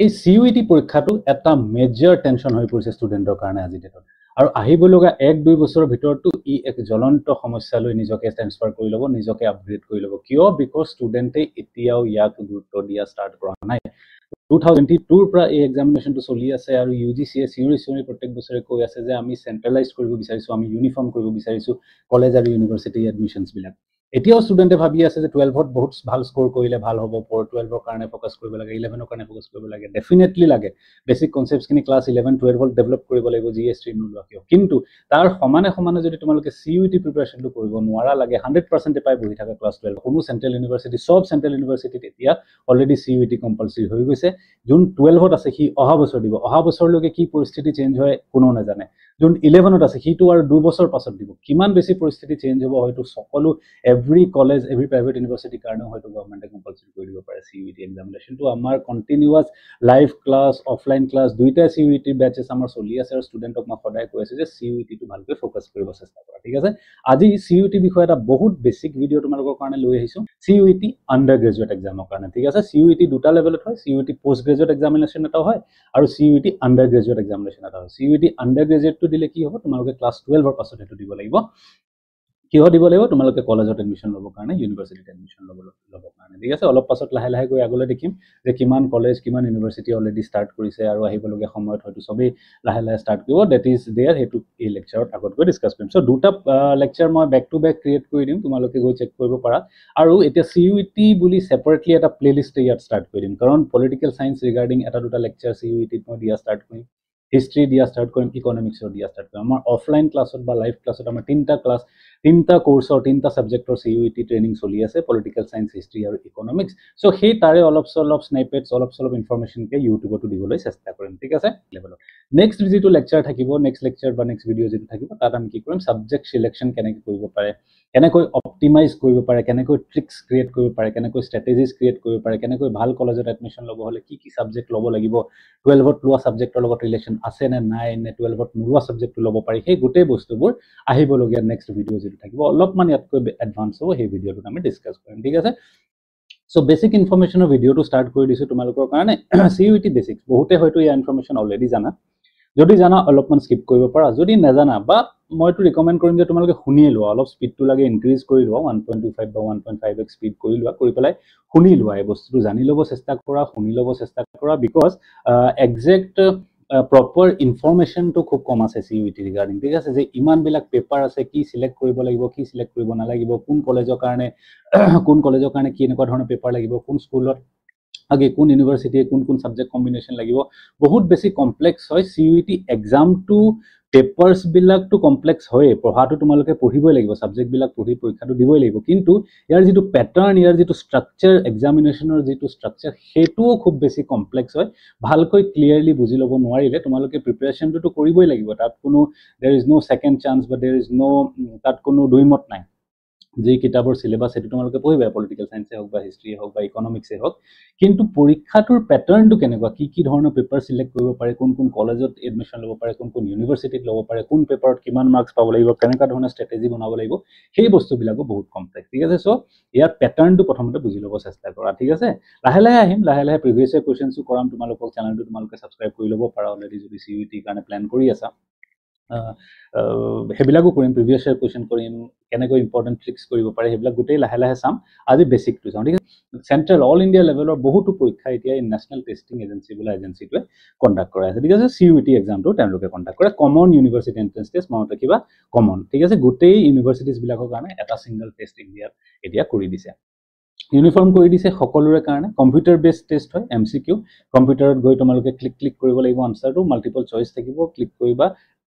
এই CUET পৰীক্ষাটো এটা মেজৰ টেনচন হৈ পৰিছে ষ্টুডেণ্টৰ কাৰণে আজি ডেটত আৰু আহিব লগা 1-2 বছৰৰ ভিতৰতো ই এক জ্বলন্ত সমস্যা লৈ নিজকে ট্ৰান্সফাৰ কৰি ল'ব নিজকে আপগ্ৰেড কৰি ল'ব কিয় বিকজ ষ্টুডেণ্টে এতিয়াও ইয়াক গুৰুত্ব দিয়া ষ্টাৰ্ট কৰা নাই 2022 পৰা এই এক্সামিনেশনটো চলি আছে আৰু UGCয়ে চিঞৰি প্ৰত্যেক বছৰে কৈ আছে যে আমি চেন্ট্ৰেলাইজ কৰিব বিচাৰিছো আমি ইউনিফৰ্ম কৰিব বিচাৰিছো কলেজ আৰু ইউনিভাৰ্চিটি এডমিশনছ বিলাক এতিয়াও ষ্টুডেণ্টে ভাবি আছে যে 12ত বহুত ভাল স্কোৰ কৰিলে ভাল হ'ব পৰ 12ৰ কাৰণে ফোকাস কৰিব লাগে 11ৰ কাৰণে ফোকাস কৰিব লাগে ডেফিনেটলি লাগে বেসিক কনসেপ্টছখিনি ক্লাস 11 12ত ডেভেলপ কৰিব লাগিব জিএ ষ্ট্ৰীম নোলোৱা কিয় কিন্তু তাৰ সমানে যদি তোমালোকে CUET প্ৰিপাৰেচনটো কৰিব নোৱাৰা লাগে 100% পাই বহি থাকা ক্লাস 12 কোনো সেন্ট্ৰেল ইউনিভাৰ্সিটি সব সেন্ট্ৰেল ইউনিভাৰ্সিটিত এতিয়া অলৰেডি CUET কম্পালসৰি হৈ গৈছে যোন 12ত আছে কি অহা বছৰ দিব অহা বছৰলৈকে কি পৰিস্থিতি চেঞ্জ হয় কোনো নাজানে যোন 11ত আছে কিটো আৰু 2 বছৰ পাছত দিব কিমান বেছি পৰিস্থিতি চেঞ্জ হ'ব হয়তো সকলো every college every private university কাৰণে হয়তো গভৰ্ণমেণ্টে কম্পালসৰি কৰি দিব পাৰে CUET এক্সামিনেশন তো আমাৰ continuous live class offline class দুইটা CUET ব্যাচেছ আমাৰ চলি আছে আৰু ষ্টুডেণ্টক মই সদায় কৈ আছো যে CUET টো ভালকৈ ফোকাস কৰিব চেষ্টা কৰা ঠিক আছে আজি CUET বিষয়ে এটা বহুত বেসিক ভিডিও তোমালোকৰ কাৰণে লৈ আহিছো CUET আন্ডাৰ গ্ৰেজুৱেট এক্সামৰ কাৰণে ঠিক আছে CUET দুটা লেভেলত হয় CUET পোষ্ট গ্ৰেজুৱেট এক্সামিনেশন এটা হয় আৰু CUET আন্ডাৰ গ্ৰেজুৱেট এক্সামিনেশন এটা হয় CUET আন্ডাৰ গ্ৰেজুৱেটটো দিলে কি হ'ব তোমালোকে ক্লাস 12ৰ পাছত এটো দিব লাগিব কিয় দিব লাগিব তোমালোকে কলেজত এডমিশন ল'ব কাৰণে ইউনিভাৰ্সিটিত এডমিশন ল'ব কাৰণে ঠিক আছে অলপ পাছত লাহে গৈ আগলৈ দেখিম যে কিমান কলেজ কিমান ইউনিভাৰ্সিটি অলৰেডি ষ্টাৰ্ট কৰিছে আৰু আহিবলগীয়া সময়ত হয়তো সবেই লাহে ষ্টাৰ্ট কৰিব দ্যাট ইজ देयर হেতু এই লেকচাৰত আগত গৈ ডিসকাস কৰিম সো দুটা লেকচাৰ মই বেক টু বেক ক্ৰিয়েট কৰি দিম তোমালোকে গৈ চেক কৰিব পাৰা আৰু এতিয়া CUET বুলি সেপাৰেটলি এটা প্লেলিষ্ট ইয়াত ষ্টাৰ্ট কৰি দিম কাৰণ পলিটিক্যাল সায়েন্স ৰিগাৰ্ডিং এটা দুটা লেকচাৰ CUET মই দিয়া ষ্টাৰ্ট কৰিম হিষ্ট্ৰী দিয়া ষ্টাৰ্ট কৰিম ইকোনমিক্সৰ দিয়া ষ্টাৰ্ট কৰিম আমাৰ অফলাইন ক্লাছত বা লাইভ ক্লাছত আমাৰ তিনটা কোৰ্সৰ তিনটা সাবজেক্টৰ CUET ট্ৰেনিং চলি আছে পলিটিক্যাল সায়েন্স হিষ্ট্ৰী আৰু ইকোনমিক্স সো সেই তাৰে অলপ স্নাইপেটছ অলপ ইনফৰমেশন কে ইউটিউবতো দিবলৈ চেষ্টা কৰিম ঠিক আছে লেভেলত নেক্সট যেটো লেকচাৰ থাকিব নেক্সট লেকচাৰ বা নেক্সট ভিডিও যেটো থাকিব তাত আমি কি কৰিম সাবজেক্ট সিলেকশন কেনেকৈ কৰিব পাৰে কেনেকৈ অপটিমাইজ কৰিব পাৰে কেনেকৈ ট্ৰিক্স ক্ৰিয়েট কৰিব পাৰে কেনেকৈ ষ্ট্ৰেটেজিজ ক্ৰিয়েট কৰিব পাৰে কেনেকৈ ভাল কলেজত এডমিশন ল'ব হলে কি সাবজেক্ট ল'ব লাগিব 12ত লোৱা সাবজেক্টৰ লগত ৰিলেশন আছে নে নাই নে 12ত নোলোৱা সাবজেক্টটো ল'ব পাৰি সেই গোটেই বস্তুবোৰ আহিবলগীয়া নেক্সট ভিডিও যেটো থাকিব অলপমান ইয়াতকৈ এডভান্স হ'ব সেই ভিডিওটো আমি ডিসকাস কৰিম ঠিক আছে সো বেসিক ইনফৰমেশনৰ ভিডিওটো ষ্টাৰ্ট কৰি দিছো তোমালোকৰ কাৰণে CUET বেসিক্স বহুতে হয়তো এই ইনফৰমেশন অলৰেডি জানা যদি জানা অলপমান স্কিপ কৰিব পাৰা যদি নাজানা বা মইতো ৰিকমেন্ড কৰিম যে তোমালোকে শুনিয়ে লোৱা অলপ স্পিডটো লাগে ইনক্ৰিজ কৰি লোৱা 1.25 বা 1.5x স্পিড কৰি লোৱা কৰি পেলাই শুনি লোৱা এই বস্তুটো জানি ল'ব চেষ্টা কৰা শুনি ল'ব চেষ্টা কৰা because exact proper information to খুব কম আছে CUET ৰিগাৰ্ডিং ঠিক আছে যে ইমান বিলাক পেপাৰ আছে কি সিলেক্ট কৰিব লাগিব কি সিলেক্ট কৰিব নালাগিব কোন কলেজৰ কাৰণে কি এনেকুৱা ধৰণৰ পেপাৰ লাগিব কোন স্কুলত আগে কোন ইউনিভাৰ্সিটি কোন সাবজেক্ট কম্বিনেশন লাগিব বহুত বেছি কমপ্লেক্স হয় CUET এক্সাম টু পেপাৰস বিলাক টু কমপ্লেক্স হয় পঢ়াটো তোমালোকে পঢ়িবই লাগিব সাবজেক্ট বিলাক পঢ়ি পৰীক্ষাটো দিবই লাগিব কিন্তু ইয়াৰ যেটো প্যাটাৰ্ন ইয়াৰ যেটো স্ট্ৰাকচাৰ এক্সামিনেশনৰ যেটো স্ট্ৰাকচাৰ হেতুও খুব বেছি কমপ্লেক্স হয় ভালকৈ ক্লিয়াৰলি বুজি ল'ব নোৱাৰিলে তোমালোকে প্ৰিপাৰেচনটো কৰিবই লাগিব তাত কোনো there is no second chance বা देयर इज नो তাত কোনো দুইমত নাই যে কিতাবৰ সিলেবাস এটো তোমালোকে পঢ়িবা পলিটিক্যাল সায়েন্সে হোক বা হিষ্ট্ৰীয়ে হোক বা ইকোনমিক্সে হোক কিন্তু পৰীক্ষাটোৰ প্যাটাৰ্নটো কেনেকুৱা কি ধৰণৰ পেপাৰ সিলেক্ট কৰিব পাৰে কোন কলেজত এডমিশন ল'ব পাৰে কোন ইউনিভাৰ্সিটিত ল'ব পাৰে কোন পেপাৰত কিমান মাৰ্কস পাব লাগিব কেনেকুৱা ধৰণৰ ষ্ট্ৰেটেজি বনাব লাগিব সেই বস্তুবিলাকো বহুত কমপ্লেক্স ঠিক আছে সো ইয়াৰ প্যাটাৰ্নটো প্ৰথমতে বুজি ল'ব চেষ্টা কৰা ঠিক আছে লাহে আহিম লাহে প্ৰিভিয়াস ইয়াৰ কোৱেশ্চনছও কৰাম তোমালোকক চেনেলটো তোমালোকে সাবস্ক্ৰাইব কৰি ল'ব পাৰা অলৰেডি যদি CUET কাৰণে প্ল্যান কৰি আছা হেবিলাকো কৰিম প্ৰিভিয়াস ইয়াৰ কোৱেশ্চন কৰিম কেনেকৈ ইম্পৰ্টেন্ট ট্ৰিক্স কৰিব পাৰে হেবিলাক গোটেই লাহে চাম আজি বেসিকটো চাম ঠিক আছে সেন্ট্ৰেল অল ইন্ডিয়া লেভেলৰ বহুতো পৰীক্ষা এতিয়া নেশনাল টেষ্টিং এজেন্সি বোলা এজেন্সিটোৱে কন্ডাক্ট কৰা আছে ঠিক আছে CUET এক্সামটো তেওঁলোকে কন্ডাক্ট কৰে কমন ইউনিভাৰ্সিটি এন্ট্ৰেন্স টেষ্ট মনত ৰাখিবা কমন ঠিক আছে গোটেই ইউনিভাৰ্সিটিজ বিলাকৰ কাৰণে এটা সিঙ্গেল টেষ্ট ইণ্ডিয়াত এতিয়া কৰি দিছে ইউনিফৰ্ম কৰি দিছে সকলোৰে কাৰণে কম্পিউটাৰ বেসড টেষ্ট হয় MCQ কম্পিউটাৰত গৈ তোমালোকে ক্লিক কৰিব লাগিব আনসাৰটো মাল্টিপল চয়েস থাকিব ক্লিক কৰিবা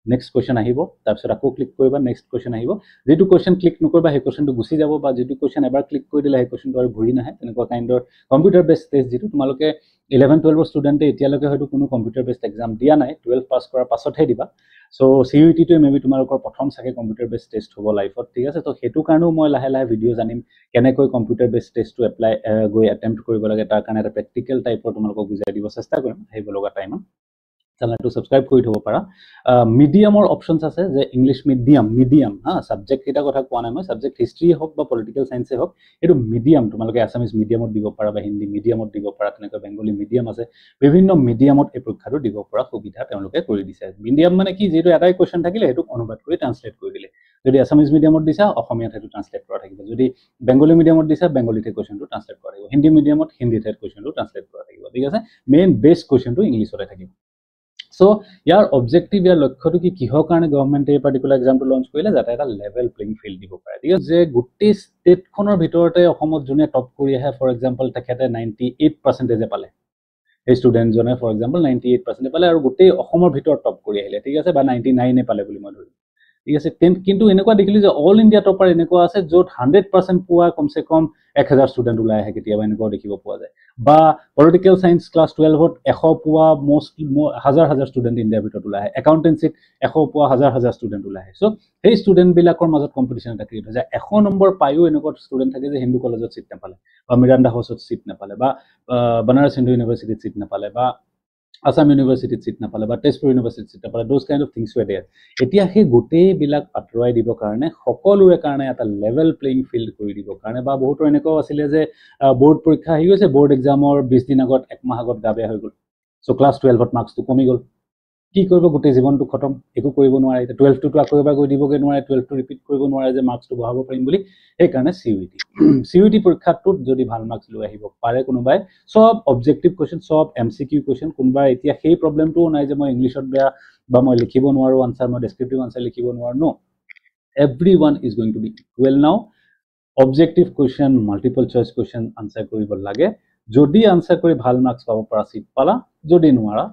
নেক্সট কোৱেশ্চন আহিব তাৰপিছত আকৌ ক্লিক কৰিবা নেক্সট কোৱেশ্চন আহিব যেটো কোৱেশ্চন ক্লিক নকৰিবা সেই কোৱেশ্চনটো গুছি যাব বা যেটো কোৱেশ্চন এবাৰ ক্লিক কৰি দিলে সেই কোৱেশ্চনটো আৰু ঘূৰি নাহে তেনেকুৱা কাইন্ডৰ কম্পিউটাৰ বেসড টেষ্ট যেটো তোমালোকে 11 12 ষ্টুডেন্টে এতিয়ালৈকে হয়তো কোনো কম্পিউটাৰ বেসড এক্সাম দিয়া নাই 12 পাস কৰাৰ পাছতহে দিবা সো CUET টো মেবি তোমালোকৰ প্ৰথম সাকে কম্পিউটাৰ বেসড টেষ্ট হ'ব লাইফত ঠিক আছে তো হেতু কাৰণেও মই লাহে ভিডিও জানিম কেনেকৈ কম্পিউটাৰ বেসড টেষ্টটো এপ্লাই গৈ অ্যাটেম্প্ট কৰিব লাগে তাৰ কাৰণে এটা প্ৰ্যাকটিক্যাল টাইপৰ তোমালোকক বুজাই দিব চেষ্টা কৰিম হেই বলগা টাইমত চেনেলটো সাবস্ক্ৰাইব কৰি থব পাৰা মিডিয়ামৰ অপশনছ আছে যে ইংলিশ মিডিয়াম হা সাবজেক্ট কেইটা কথা কোৱা নাই মই সাবজেক্ট হিষ্ট্ৰি হওক বা পলিটিকেল সায়েন্সে হওক এটো মিডিয়াম তোমালোকে আসামিজ মিডিয়ামত দিব পাৰা বা হিন্দী মিডিয়ামত দিব পাৰা তেনেকৈ বেংগলী মিডিয়াম আছে বিভিন্ন মিডিয়ামত এই পৰীক্ষাটো দিব পৰা সুবিধা তেওঁলোকে কৰি দিছে মিডিয়াম মানে কি যেটো এটাই কোৱেশ্চন থাকিলে হেতু অনুবাদ কৰি ট্ৰান্সলেট কৰি দিলে যদি আসামিজ মিডিয়ামত দিছা অসমীয়াত হেতু ট্ৰান্সলেট কৰা থাকিব যদি বেংগলী মিডিয়ামত দিছা বেংগলীতে কোৱেশ্চনটো ট্ৰান্সলেট কৰা থাকিব হিন্দী মিডিয়ামত হিন্দীতে কোৱেশ্চনটো ট্ৰান্সলেট কৰা থাকিব ঠিক আছে মেইন বেস কোৱেশ্চনটো ইংলিশতে থাকিব সো ইয়াৰ অবজেক্টিভ ইয়াৰ লক্ষ্যটো কি কিহৰ কাৰণে গভৰ্ণমেণ্টে এই পাৰ্টিকুলাৰ এক্সামটো লঞ্চ কৰিলে যাতে এটা লেভেল প্লেইং ফিল্ড দিব পাৰে ঠিক আছে যে গোটেই ষ্টেটখনৰ ভিতৰতে অসমত যোনে টপ কৰি আহে ফৰ এক্সাম্পল তেখেতে 98% পালে এই ষ্টুডেণ্টজনে ফৰ এক্সাম্পল 98% পালে আৰু গোটেই অসমৰ ভিতৰত টপ কৰি আহিলে ঠিক আছে বা 99 পালে বুলি মই ধৰিম ঠিক আছে কিন্তু এনেকুৱা দেখিলি যে অল ইণ্ডিয়া টপাৰ এনেকুৱা আছে য'ত 100% পোৱা কমসে কম 1000 ষ্টুডেণ্ট ওলাই আহে কেতিয়াবা এনেকুৱা দেখিব পোৱা যায় বা পলিটিকেল সায়েন্স ক্লাছ 12ত 100 পোৱা মোস্টলি হাজাৰ ষ্টুডেণ্ট ইণ্ডিয়াৰ ভিতৰত ওলাই আহে একাউন্টেন্সিত 100 পোৱা হাজাৰ ষ্টুডেণ্ট ওলাই আহে সো সেই ষ্টুডেণ্ট বিলাকৰ মাজত কম্পিটিশন এটা ক্ৰিয়েট হৈ যায় 100 নম্বৰ পায়ো এনেকুৱা ষ্টুডেণ্ট থাকে যে হিন্দু কলেজত সিট নাপালে বা মিৰাণ্ডা হাউছত সিট নাপালে বা বনাৰস হিন্দু ইউনিভাৰ্চিটিত সিট নাপালে বা Assam University seat napale ba Tezpur University seat napale those kind of things were there etia he gotei bilak atrai dibo karone sokolure karone eta level playing field kori dibo karone ba bohutor eneko asile je board porikha hi hoise board exam or 20 din agot ek mah agot gabe hoi gol so class 12 ot marks to komi gol কি কৰিব গোটেই জীৱনটো খতম একো কৰিব নোৱাৰে 12 টো আকৌ এবাৰ গৈ দিবগে নোৱাৰে 12 টো ৰিপিট কৰিব নোৱাৰে যে মাৰ্কসটো বহাব পাৰিম বুলি এই কাৰণে সিইউটি পৰীক্ষাটোত যদি ভাল মাৰ্কস লৈ আহিব পাৰে কোনোবাই সব অবজেক্টিভ কোৱেশ্চন সব এমসিকিউ কোৱেশ্চন কোনোবা এতিয়া সেই প্ৰবলেমটো নাই যে মই ইংলিশত বেয়া বা মই লিখিব নোৱাৰো আনসাৰ মই ডেসক্ৰিপটিভ আনসাৰ লিখিব নোৱাৰো নো everyone is going to be equal now objective question multiple choice question answer কৰিব লাগে যদি আনসাৰ কৰি ভাল মাৰ্কস পাব পৰা সিট পালা যদি নোৱাৰা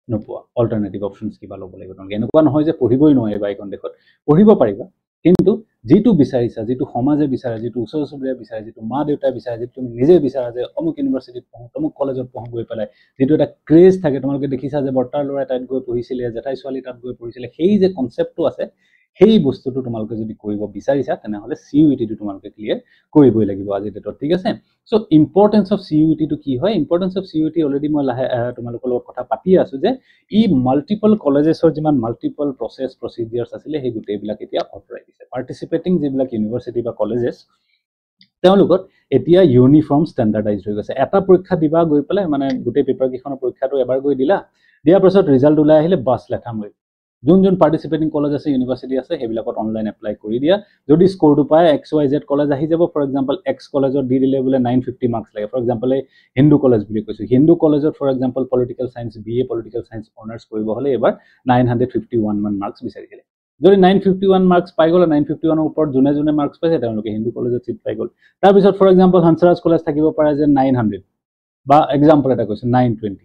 নোপোৱা অল্টাৰনেটিভ অপশনস কিবা লব লাগিব তোমাক এনেকুৱা নহয় যে পঢ়িবই নোৱাৰিবা এইখন দেখত পঢ়িব পাৰিবা কিন্তু যেটো বিচাৰিছা যেটো সমাজে বিচাৰে যেটো ওচৰ চুবুৰীয়া বিচাৰে যেটো মা দেউতা বিচাৰে যেটো তুমি নিজে বিচাৰা যে অমুক ইউনিভাৰ্সিটিত পঢ়ো অমুক কলেজত পঢ়ো গৈ পেলাই যেটো এটা ক্ৰেজ থাকে তোমালোকে দেখিছা যে বৰ্তাৰ ল'ৰা তাত গৈ পঢ়িছিলে জেঠাই ছোৱালী তাত গৈ পঢ়িছিলে সেই যে কনসেপ্টটো আছে সেই বস্তুটো তোমালোকে যদি কৰিব বিচাৰিছা তেনে হলে সিইউটি টো তোমালোকে ক্লিয়াৰ কৰিবই লাগিব আজি ডেটত ঠিক আছে সো ইম্পৰ্টেন্স অফ সিইউটি টো কি হয় ইম্পৰ্টেন্স অফ সিইউটি অলৰেডি মই তোমালোকৰ লগত কথা পাতি আছো যে ই মাল্টিপল কলেজেছৰ যিমান মাল্টিপল প্ৰসেস প্ৰসিডিউৰছ আছিল সেই গুটেইবিলাক এতিয়া অথৰাই দিছে পাৰ্টিসিপেটিং যিবিলাক ইউনিভাৰ্সিটি বা কলেজেছ তেওঁলোকত এতিয়া ইউনিফৰ্ম ষ্টেণ্ডাৰ্ডাইজড হৈ গৈছে এটা পৰীক্ষা দিবা গৈ পেলাই মানে গুটেই পেপাৰ কিখনৰ পৰীক্ষাটো এবাৰ গৈ দিলা দিয়াৰ পিছত ৰিজাল্ট ওলাই আহিলে বাস লেঠা মই যোন পাৰ্টিসিপেটিং কলেজ আছে ইউনিভাৰ্সিটি আছে হেবিলাকত অনলাইন এপ্লাই কৰি দিয়া যদি স্কোৰটো পায় XYZ কলেজ আহি যাব ফৰ এক্সাম্পল X কলেজত দি দিলে বুলে 950 মাৰ্কস লাগে ফৰ এক্সাম্পল হিন্দু কলেজ বুলি কৈছো হিন্দু কলেজত for example political science BA political science honours কৰিব হলে এবাৰ 951 মান মাৰ্কস বিচাৰিছিলে যদি 951 মাৰ্কস পাই গল 951 ৰ ওপৰত জুনে মাৰ্কস পাইছে তেওঁলোকে হিন্দু কলেজত সিট পাই গল তাৰ পিছত ফৰ এক্সাম্পল হংসৰাজ কলেজ থাকিব পাৰে যে 900 বা এক্সাম্পল এটা কৈছো 920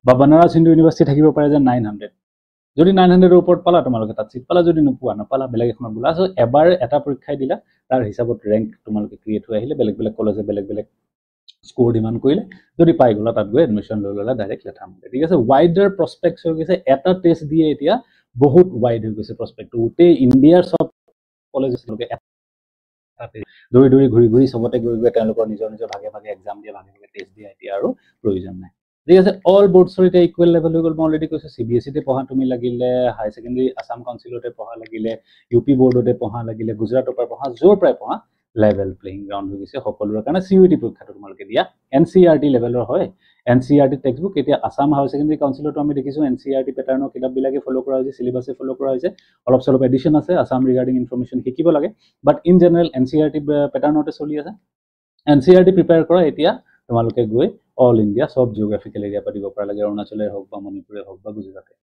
বা বনাৰস হিন্দু ইউনিভাৰ্সিটি থাকিব পাৰে যে 900 যদি 900 এৰ উপৰ পালা তোমালোকে তাত সিট পালা যদি নোপোৱা নাপালা বেলেগ এখন বুলা সো এবাৰ এটা পৰীক্ষা দিলা তাৰ হিচাপত ৰ্যাঙ্ক তোমালোকে ক্ৰিয়েট হৈ আহিলে বেলেগ কলেজে বেলেগ স্কোৰ ডিমান্ড কৰিলে যদি পাই গলা তাত গৈ এডমিশন লৈ ললা ডাইৰেক্ট লেটাৰ মাৰে ঠিক আছে ওয়াইডাৰ প্ৰসপেক্টছ হৈ গৈছে এটা টেষ্ট দিয়ে এতিয়া বহুত ওয়াইড হৈ গৈছে প্ৰসপেক্ট উতে ইণ্ডিয়াৰ সব কলেজেছলৈকে দৌৰি ঘূৰি সবতে গৈ তেওঁলোকৰ নিজৰ ভাগে এক্সাম দিয়ে ভাগে টেষ্ট দিয়ে এতিয়া আৰু প্ৰয়োজন নাই ঠিক আছে অল বোৰ্ডছৰ এটা ইকুৱেল লেভেল হৈ গল মই অলৰেডি কৈছো CBSE তে পঢ়া তুমি লাগিলে হাই সেকেন্ডাৰী আসাম কাউন্সিলতে পঢ়া লাগিলে ইউপি বোৰ্ডতে পঢ়া লাগিলে গুজৰাটৰ পৰা পঢ়া জোৰ প্ৰায় পঢ়া লেভেল প্লেইং গ্ৰাউণ্ড হৈ গৈছে সকলোৰে কাৰণে সিইউটি পৰীক্ষাটো তোমালোকে দিয়া NCERT লেভেলৰ হয় NCERT টেক্সটবুক এতিয়া আসাম হাই সেকেন্ডাৰী কাউন্সিলতো আমি দেখিছো NCERT প্যাটাৰ্নৰ কিতাপ বিলাকে ফলো কৰা হৈছে সিলেবাসে ফলো কৰা হৈছে অলপ চলপ এডিশন আছে আসাম ৰিগাৰ্ডিং ইনফৰমেশন শিকিব লাগে বাট ইন জেনাৰেল NCERT প্যাটাৰ্নতে চলি আছে NCERT প্ৰিপেয়াৰ কৰা এতিয়া তোমালোকে গৈ অল ইন্ডিয়া সব জিওগ্ৰাফিক্যাল এৰিয়া পাতিব পৰা লাগে অৰুণাচলৰ হওক বা মণিপুৰৰ হওক বা গুজৰাটৰ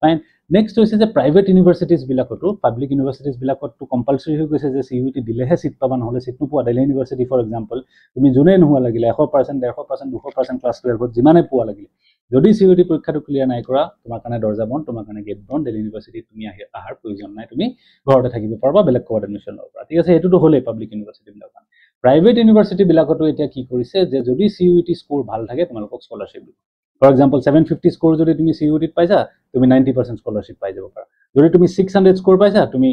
ফাইন নেক্সট হৈছে যে প্ৰাইভেট ইউনিভাৰ্সিটিজ বিলাকতো পাব্লিক ইউনিভাৰ্সিটিজ বিলাকতো কম্পালসৰি হৈ গৈছে যে সিইউটি দিলেহে সিট পাবা নহলে সিট নোপোৱা দিল্লী ইউনিভাৰ্সিটি ফৰ এক্সাম্পল তুমি জুনে নোহোৱা লাগিলে 100% 150% 200% ক্লাছ 12ত যিমানে পোৱা লাগিলে যদি সিইউটি পৰীক্ষাটো ক্লিয়াৰ নাই কৰা তোমাৰ কাৰণে দৰজা বন্ধ তোমাৰ কাৰণে গেট বন্ধ দিল্লী ইউনিভাৰ্সিটি তুমি আহাৰ প্ৰয়োজন নাই তুমি ঘৰতে থাকিব পাৰবা বেলেগ কোৱাত এডমিশন ল'ব পাৰা ঠিক আছে এটোটো হলে পাব্লিক ইউনিভাৰ্সিটি বিলাকৰ প্ৰাইভেট ইউনিভাৰ্সিটি বিলাকতো এতিয়া কি কৰিছে যে যদি সিইউটি স্কোৰ ভাল থাকে তোমালোকক স্কলাৰশিপ দিব ফৰ এক্সাম্পল 750 স্কোৰ যদি তুমি সিইউটিত পাইছা তুমি 90% স্কলাৰশিপ পাই যাব পাৰা যদি তুমি 600 স্কোৰ পাইছা তুমি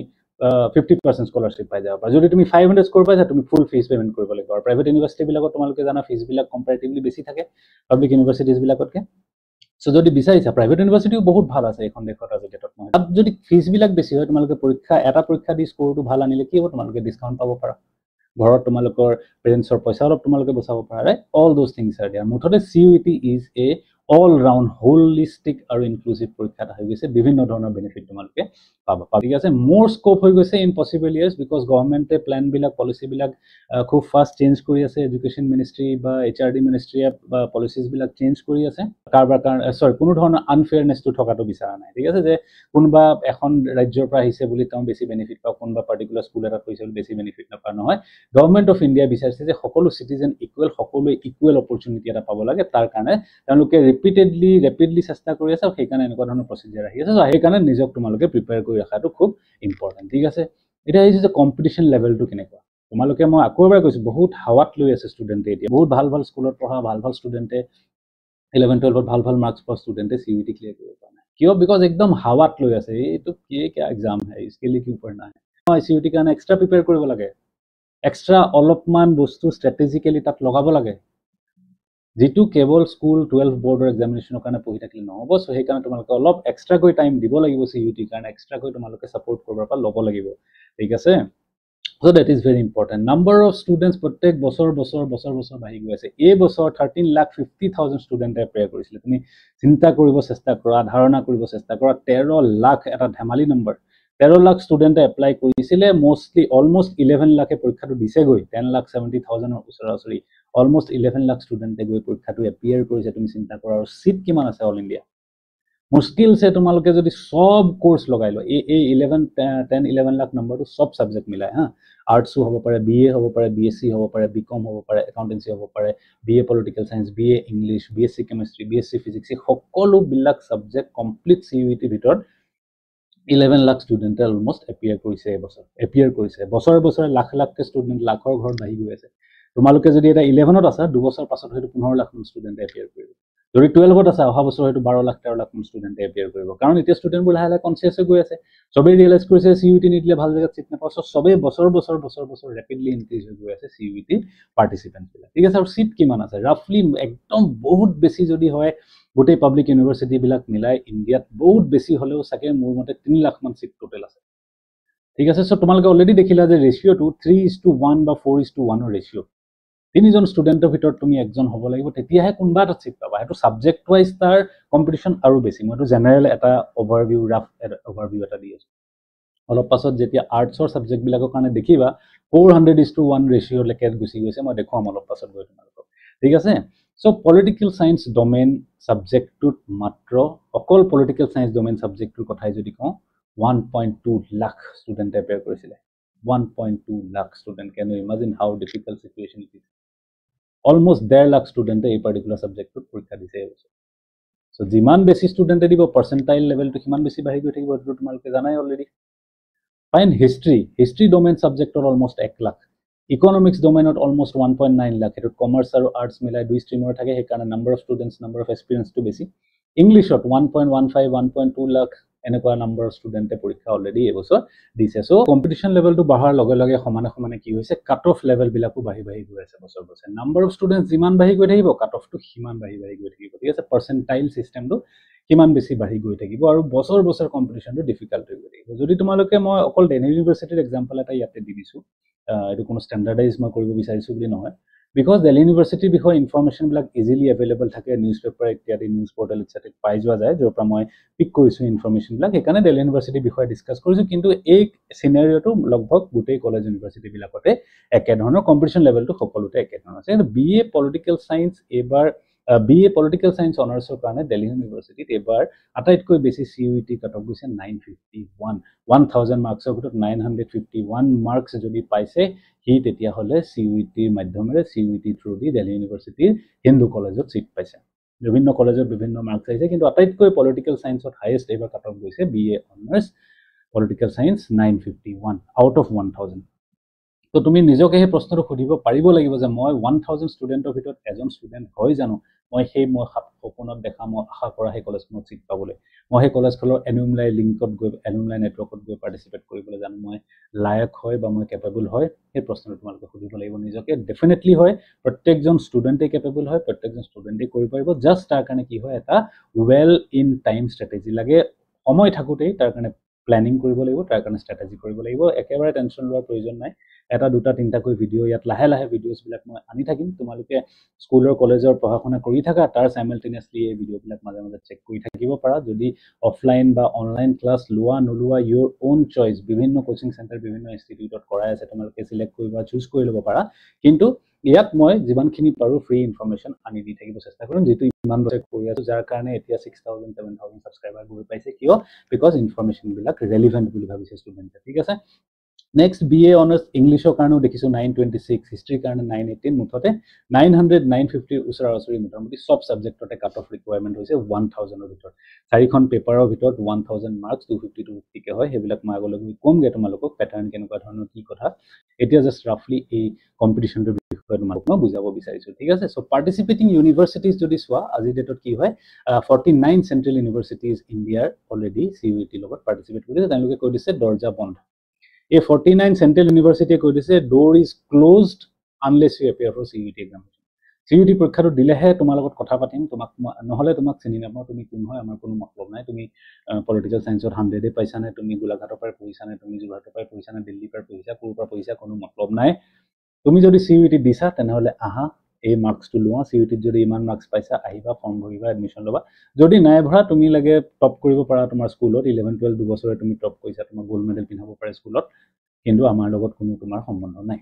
50% স্কলাৰশিপ পাই যাব পাৰা যদি তুমি 500 স্কোৰ পাইছা তুমি ফুল ফিজ পেমেন্ট কৰিব লাগিব আৰু প্ৰাইভেট ইউনিভাৰ্সিটি বিলাকত তোমালোকে জানা ফিজ বিলাক কম্পাৰেটিভলি বেছি থাকে পাব্লিক ইউনিভাৰ্সিটিজ বিলাকতকে সো যদি বিচাৰিছা প্ৰাইভেট ইউনিভাৰ্চিটিও বহুত ভাল আছে এখন দেশত আজি ডেটত নহয় তাত যদি ফিজবিলাক বেছি হয় তোমালোকে এটা পৰীক্ষা দি স্কোৰটো ভাল আনিলে কি হ'ব তোমালোকে ডিছকাউণ্ট পাব পাৰা ঘৰত তোমালোকৰ পেৰেণ্টছৰ পইচা অলপ তোমালোকে বচাব পাৰা right all those things are there মুঠতে CUET is a all round holistic আৰু ইনক্লুচিভ পৰীক্ষা এটা হৈ গৈছে বিভিন্ন ধৰণৰ বেনিফিট তোমালোকে পাবা ঠিক আছে মোৰ স্কোপ হৈ গৈছে ইন পচিবল ইয়াৰ্ছ বিকজ গভৰ্ণমেণ্টে প্লেনবিলাক পলিচিবিলাক খুব ফাষ্ট চেঞ্জ কৰি আছে এডুকেশ্যন মিনিষ্ট্ৰী বা HRD মিনিষ্ট্ৰীয়ে বা পলিচিছবিলাক চেঞ্জ কৰি আছে কাৰোবাৰ কাৰণে কোনো ধৰণৰ আনফেয়াৰনেছটো থকাটো বিচৰা নাই ঠিক আছে যে কোনোবা এখন ৰাজ্যৰ পৰা আহিছে বুলি তেওঁ বেছি বেনিফিট পাওক কোনোবা পাৰ্টিকুলাৰ স্কুল এটাত কৈছে বুলি বেছি বেনিফিট নাপায় নহয় গভৰ্ণমেণ্ট অফ ইণ্ডিয়া বিচাৰিছে যে সকলো চিটিজেন ইকুৱেল সকলোৱে ইকুৱেল অপৰচুনিটি এটা পাব লাগে তাৰ কাৰণে তেওঁলোকে ৰেপিডলি চেষ্টা কৰি আছে আৰু সেইকাৰণে এনেকুৱা ধৰণৰ প্ৰচিডিউৰ আহি আছে সেইকাৰণে নিজক তোমালোকে প্ৰিপেয়াৰ কৰি ৰখাটো খুব ইম্পৰ্টেণ্ট ঠিক আছে এতিয়া এই যে কম্পিটিশ্যন লেভেলটো কেনেকুৱা তোমালোকে মই আকৌ এবাৰ কৈছোঁ বহুত হাৱাত লৈ আছে ষ্টুডেণ্টে এতিয়া বহুত ভাল ভাল স্কুলত পঢ়া ভাল ষ্টুডেণ্টে 11-12 ভাল মাৰ্কছ পোৱা ষ্টুডেণ্টে CUET ক্লিয়াৰ কৰিব পৰা নাই কিয় বিকজ একদম হাৱাত লৈ আছে এইটো কি এক্সাম হয় इसके लिए क्यों पढ़ना है CUET কাৰণে এক্সট্ৰা প্ৰিপেয়াৰ কৰিব লাগে এক্সট্ৰা অলপমান বস্তু ষ্ট্ৰেটেজিকেলি তাত লগাব লাগে যেটো কেৱল স্কুল 12 বৰ্ডৰ এক্সামিনেশ্যনৰ কাৰণে পঢ়ি থাকিলে নহ'ব সো সেইকাৰণে তোমালোকে অলপ এক্সট্ৰাকৈ টাইম দিব লাগিব CUET কাৰণে এক্সট্ৰাকৈ তোমালোকে ছাপোৰ্ট কৰিবৰ পৰা ল'ব লাগিব ঠিক আছে So that is very important. Number of students প্ৰত্যেক বছৰ বাঢ়ি গৈ আছে এই বছৰ 13,50,000 ষ্টুডেণ্টে এপ্লাই কৰিছিল তুমি চিন্তা কৰিব চেষ্টা কৰা ধাৰণা কৰিব চেষ্টা কৰা 13 লাখ এটা ধেমালি নম্বৰ 13 লাখ ষ্টুডেণ্টে এপ্লাই কৰিছিলে মোষ্টলি অলমোষ্ট 11 লাখে পৰীক্ষাটো দিছে গৈ 10,70,000 ৰ ওচৰা-ওচৰি অলমোষ্ট 11 লাখ ষ্টুডেণ্টে গৈ পৰীক্ষাটো এপিয়াৰ কৰিছে তুমি চিন্তা কৰা আৰু সিট কিমান আছে অল ইণ্ডিয়া মুশকিল সে তোমালোকে যদি সব কোর্স লগাই লো এই 11 লাখ নম্বৰটো সব সাবজেক্ট মিলাই হা আৰ্টসও হ'ব পাৰে BA হ'ব পাৰে BSc হ'ব পাৰে BCom হ'ব পাৰে একাউন্টেন্সি হ'ব পাৰে BA political science BA English BSc chemistry BSc physics সকলো বিলাক সাবজেক্ট কমপ্লিট CUET ভিতৰত 11 লাখ ষ্টুডেণ্টে অলমোষ্ট এপিয়াৰ কৰিছে বছৰে লাখ ষ্টুডেণ্ট লাখৰ ঘৰত বাঢ়ি গৈ আছে তোমালোকে যদি এটা 11ত আছা 2 বছৰ পাছত হয়তো 15 লাখ ষ্টুডেণ্টে এপিয়াৰ কৰিব যদি 12ত আছে অহা বছৰ হয়তো 12 লাখ 13 লাখ ষ্টুডেণ্টে এপিয়াৰ কৰিব কাৰণ এতিয়া ষ্টুডেণ্টবোৰ লাহে কনসিয়াস হৈ গৈ আছে সবেই ৰিয়েলাইজ কৰিছে CUET নিদিলে ভাল জায়গাত চিট নাপাওঁ সবেই বছৰ ৰেপিডলি ইনক্ৰিজ হৈ গৈ আছে CUET পাৰ্টিসিপেন্ট বিলাক ঠিক আছে আৰু সিট কিমান আছে ৰাফলি একদম বহুত বেছি যদি হয় গোটেই পাব্লিক ইউনিভাৰ্সিটি বিলাক মিলাই ইন্ডিয়াত বহুত বেছি হলেও সাকে মোৰ মতে 3 লাখ মান সিট টোটাল আছে ঠিক আছে সো তোমালোকে অলৰেডি দেখিলা যে ৰেশিওটো 3:1 বা 4:1 ৰ ৰেশিও তিনিজন ষ্টুডেণ্টৰ ভিতৰত তুমি একজন হ'ব লাগিব তেতিয়াহে কোনবা এটা সিট পাবা এটো সাবজেক্ট ওয়াইজ তাৰ কম্পিটিশন আৰু বেছি মইটো জেনাৰেল এটা ওভাৰভিউ ৰাফ ওভাৰভিউ এটা দি আছো অলপ পাছত যেতিয়া আৰ্টছৰ সাবজেক্ট বিলাকৰ কাৰণে দেখিবা 400:1 ৰেশিও লেকে গুছি গৈছে মই দেখুৱাম অলপ পাছত গৈ তোমালোকক ঠিক আছে সো পলিটিক্যাল সায়েন্স ডোমেইন সাবজেক্টটোত মাত্ৰ অকল পলিটিক্যাল সায়েন্স ডোমেইন সাবজেক্টটোৰ কথাই যদি কওঁ 1.2 লাখ ষ্টুডেণ্টে এপিয়াৰ কৰিছিলে 1.2 lakh student can you imagine how difficult situation it is almost 1.5 lakh student এই particular subject to পৰীক্ষা দিছে so যিমান বেছি ষ্টুডেণ্টে দিব পাৰ্সেন্টাইল লেভেলটো কিমান বেছি বাঢ়ি গৈ থাকিব এটো তোমালোকে জানাই অলৰেডি ফাইন হিষ্ট্ৰী ডোমেইন সাবজেক্টৰ অলমোষ্ট 1 লাখ ইকোনমিক্স ডোমেইনত অলমোষ্ট 1.9 লাখ এটো কমাৰ্স আৰু আৰ্টস মিলাই দুই ষ্ট্ৰীমৰ থাকে সেইকাৰণে number of students number of এক্সপেৰিয়েন্সটো বেছি ইংলিশত 1.15 1.2 লাখ এনেকুৱা নাম্বাৰ অফ ষ্টুডেণ্টে পৰীক্ষা অলৰেডি এবছৰ দিছে সো কম্পিটিশন লেভেলটো বঢ়াৰ লগে সমানে কি হৈছে কাট অফ লেভেল বিলাকো বাঢ়ি গৈ আছে বছৰ নাম্বাৰ অফ ষ্টুডেণ্টছ যিমান বাঢ়ি গৈ থাকিব কাট অফটো সিমান বাঢ়ি গৈ থাকিব ঠিক আছে পার্সেন্টাইল সিস্টেমটো কিমান বেছি বাঢ়ি গৈ থাকিব আৰু বছৰ কম্পিটিশনটো ডিফিকাল্ট হৈ গৈ থাকিব যদি তোমালোকে মই অকল দিল্লী ইউনিভাৰ্সিটিৰ এক্সাম্পল এটা ইয়াতে দি দিছো এটো কোনো ষ্টেণ্ডাৰ্ডাইজ মই কৰিব বিচাৰিছো বুলি নহয় বিকজ দিল্লী ইউনিভাৰ্সিটিৰ বিষয়ে ইনফৰমেশন বিলাক ইজিলি এভেইলেবল থাকে নিউজ পেপাৰ ইত্যাদি নিউজ পৰ্টেল ইত্যাদি পাই যোৱা যায় যৰ পৰা মই পিক কৰিছো ইনফৰমেশন বিলাক সেইকাৰণে দিল্লী ইউনিভাৰ্সিটিৰ বিষয়ে ডিসকাস কৰিছো কিন্তু এই সিনাৰিওটো লগভগ গোটেই কলেজ ইউনিভাৰ্সিটি বিলাকতে একে ধৰণৰ কম্পিটিশন লেভেলটো সকলোতে একে ধৰণৰ আছে BA পলিটিক্যাল সায়েন্স এবাৰ BA পলিটিক্যাল সায়েন্স অনাৰ্সৰ কাৰণে দিল্লী ইউনিভাৰ্সিটিত এবাৰ আটাইতকৈ বেছি CUET কাট অফ গৈছে 951 1000 মাৰ্কছৰ ভিতৰত 951 মাৰ্কছ যদি পাইছে হি তেতিয়া হলে CUET মাধ্যমেৰে CUET থ্ৰু দি দিল্লী ইউনিভাৰ্সিটিৰ হিন্দু কলেজত সিট পাইছে বিভিন্ন কলেজত বিভিন্ন মাৰ্কছ আহিছে কিন্তু আটাইতকৈ পলিটিক্যাল সায়েন্সত হাইয়েস্ট এবাৰ কাট অফ গৈছে BA honours political science 951 out of 1000 তো তুমি নিজকে এই প্ৰশ্নটো খুদিব পাৰিব লাগিব যে মই 1000 ষ্টুডেণ্টৰ ভিতৰত এজন ষ্টুডেণ্ট হয় জানো মই সপোনত দেখা মই আশা কৰা সেই কলেজখনত চিট পাবলৈ মই সেই কলেজখনৰ এলুমনাই লিংকত গৈ এলুমনাই নেটৱৰ্কত গৈ পাৰ্টিচিপেট কৰিবলৈ জানো মই লায়ক হয় বা মই কেপেবল হয় সেই প্ৰশ্নটো তোমালোকে সুধিব লাগিব নিজকে ডেফিনেটলি হয় প্ৰত্যেকজন ষ্টুডেণ্টে কেপেবল হয় প্ৰত্যেকজন ষ্টুডেণ্টে কৰিব পাৰিব জাষ্ট তাৰ কাৰণে কি হয় এটা ৱেল ইন টাইম ষ্ট্ৰেটেজি লাগে সময় থাকোঁতেই তাৰ কাৰণে প্লেনিং কৰিব লাগিব তাৰ কাৰণে ষ্ট্ৰেটেজি কৰিব লাগিব একেবাৰে টেনশ্যন লোৱাৰ প্ৰয়োজন নাই এটা দুটা তিনিটাকৈ ভিডিঅ' ইয়াত লাহে লাহে ভিডিঅ'ছবিলাক মই আনি থাকিম তোমালোকে স্কুলৰ কলেজৰ পঢ়া শুনা কৰি থাকা তাৰ চাইমেলটেনিয়াছলি এই ভিডিঅ'বিলাক মাজে মাজে চেক কৰি থাকিব পাৰা যদি অফলাইন বা অনলাইন ক্লাছ লোৱা নোলোৱা ইউৰ অ'ন চইচ বিভিন্ন কোচিং চেণ্টাৰ বিভিন্ন ইনষ্টিটিউটত কৰাই আছে তোমালোকে চিলেক্ট কৰি বা চুজ কৰি ল'ব পাৰা কিন্তু ইয়াত মই যিমানখিনি পাৰোঁ ফ্ৰী ইনফৰমেশ্যন আনি দি থাকিব চেষ্টা কৰিম যিটো ইমান বছৰ কৰি আছোঁ যাৰ কাৰণে এতিয়া 6,000 7,000 ছাবস্ক্ৰাইবাৰ গৈ পাইছে কিয় বিকজ ইনফৰমেশ্যনবিলাক ৰেলিভেণ্ট বুলি ভাবিছে ষ্টুডেণ্টে ঠিক আছে নেক্সট BA অনাৰ্ছ ইংলিছৰ কাৰণেও দেখিছোঁ 926 হিষ্ট্ৰীৰ কাৰণে 918 মুঠতে 900 950 ওচৰা ওচৰি মোটামুটি চব ছাবজেক্টতে কাট অফ ৰিকুৱাৰমেণ্ট হৈছে 1000ৰ ভিতৰত 4খন পেপাৰৰ ভিতৰত 1000 মাৰ্কছ 250 250কে হয় সেইবিলাক মই আগলৈ গৈ কমগৈ তোমালোকক পেটাৰ্ণ কেনেকুৱা ধৰণৰ কি কথা এতিয়া জাষ্ট ৰাফলি এই কম্পিটিশ্যনটোৰ বিষয়ে তোমালোক মই বুজাব বিচাৰিছোঁ ঠিক আছে চ' পাৰ্টিচিপেটিং ইউনিভাৰ্চিটিজ যদি চোৱা আজিৰ ডেটত কি হয় 49 চেণ্ট্ৰেল ইউনিভাৰ্চিটিজ ইণ্ডিয়াৰ অলৰেডি CUET লগত পাৰ্টিচিপেট কৰিছে তেওঁলোকে কৈ দিছে দৰ্জা বন্ধ এই 49 চেণ্ট্ৰেল ইউনিভাৰ্চিটিয়ে কৈ দিছে door is closed unless you appear for CUET examination CUET পৰীক্ষাটো দিলেহে তোমাৰ লগত কথা পাতিম তোমাক নহ'লে তোমাক চিনি নাপাওঁ তুমি কোন হয় আমাৰ কোনো মতলব নাই তুমি পলিটিকেল চায়েন্সত 100 পাইছা নে তুমি গোলাঘাটৰ পৰা পঢ়িছা নে তুমি যোৰহাটৰ পৰা পঢ়িছা নে দিল্লীৰ পৰা পঢ়িছা ক'ৰ পৰা পঢ়িছা কোনো মতলব নাই তুমি যদি CUET দিছা তেনেহ'লে আহা এই মাৰ্কছটো লোৱা CUET যদি ইমান মাৰ্কছ পাইছা আহিবা ফৰ্ম ভৰিবা এডমিশ্যন ল'বা যদি নাই ভৰা তুমি লাগে টপ কৰিব পাৰা তোমাৰ স্কুলত 11 12 দুবছৰে তুমি টপ কৰিছা তোমাৰ গোল্ড মেডেল পিন্ধাব পাৰে স্কুলত কিন্তু আমাৰ লগত কোনো তোমাৰ সম্বন্ধ নাই